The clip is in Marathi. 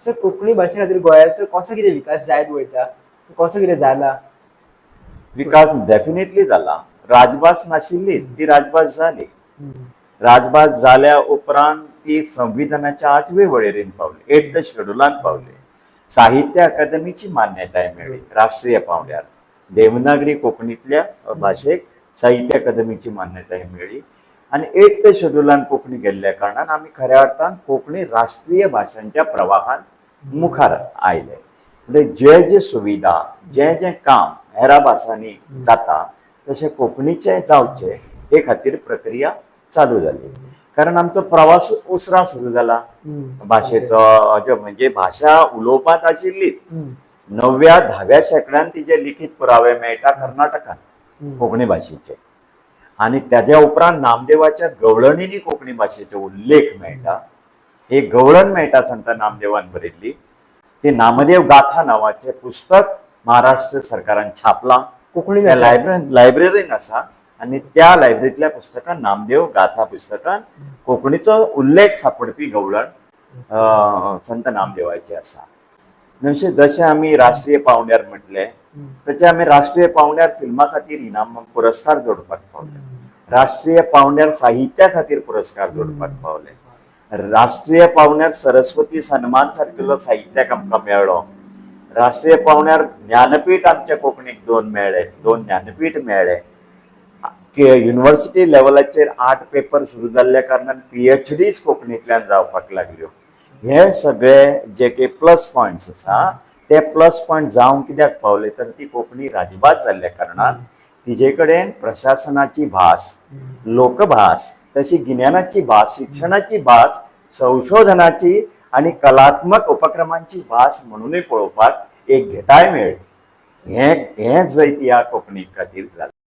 सर कोंकणी भाशे खातीर गोंयाचो कसो कितें विकास जायत वयता, कसो कितें जाला? विकास डेफिनेटली जाला. राजभास नाशिल्ली ती राजभास जाली. राजभास जाल्या उपरांत ती संविधानाच्या 8वे वळेरेंत पावली, 8th शेड्युलांत पावली. साहित्य अकादमीची मान्यताय मेळ्ळी राष्ट्रीय पांवड्यार. देवनागरी कोंकणीतल्या भाशेक साहित्य अकादमीची मान्यताय मेळ्ळी आणि 8th शेड्युलांत कोंकणी गेल्ल्या कारणान आमी खऱ्या अर्थान कोंकणी राष्ट्रीय भाशांच्या प्रवाहान मुखार आयले. म्हणजे जे जे सुविधा जे जे काम हेरा भासांनी जाता तशें कोंकणीचें जावचें हे खातीर प्रक्रिया चालू जाली. कारण आमचो प्रवास उसरा सुरू जाला भाशेचो. म्हणजे भाशा उलोवपांत आशिल्ली 9व्या-10व्या शेंकड्यान तिचे लिखीत पुरावे मेळटा कर्नाटकांत कोंकणी भाशेचे. आणि त्याच्या उपरांत नामदेवाच्या गवळणींनी कोंकणी भाशेचो उल्लेख मेळटा. एक गवळण मेळटा संत नामदेवान बरयल्ली. ते नामदेव गाथा नावाचे पुस्तक महाराष्ट्र सरकारान छापलां. कोंकणी लायब्ररीन आसा आणि त्या लायब्ररीतल्या पुस्तकान नामदेव गाथा पुस्तकान कोंकणीचो उल्लेख सापडपी गवळण संत नामदेवाचे आसा. जशें आमी राष्ट्रीय पांवड्यार म्हटले तशें आमी राष्ट्रीय पांवड्यार फिल्मा खातीर इनाम पुरस्कार जोडपाक पावले. राष्ट्रीय पांवड्यार साहित्या खातीर पुरस्कार जोडपाक पावले. राष्ट्रीय पांवड्यार सरस्वती सन्मान सारकेलो साहित्याक आमकां मेळ्ळो. राष्ट्रीय पांवड्यार ज्ञानपीठ आमच्या कोंकणीक 2 मेळ्ळे, 2 ज्ञानपीठ मेळ्ळे. युनिव्हर्सिटी लेवलाचेर 8 पेपर सुरू जाल्ल्या कारणान PhDs कोंकणींतल्यान जावपाक लागल्यो. हे सगळे जे काही प्लस पॉयंट्स आसा ते प्लस पॉयंट जावंक कित्याक पावले तर ती कोंकणी राजभास जाल्ल्या कारणान तिजे कडेन प्रशासनाची भास, लोकभास, तशी गिन्यानाची भास, शिक्षणाची भास, संशोधनाची आणि कलात्मक उपक्रमांची भास म्हणूनय पळोवपाक एक घेटाय मेळ्ळी. हे जैत ह्या कोंकणी खातीर जालें.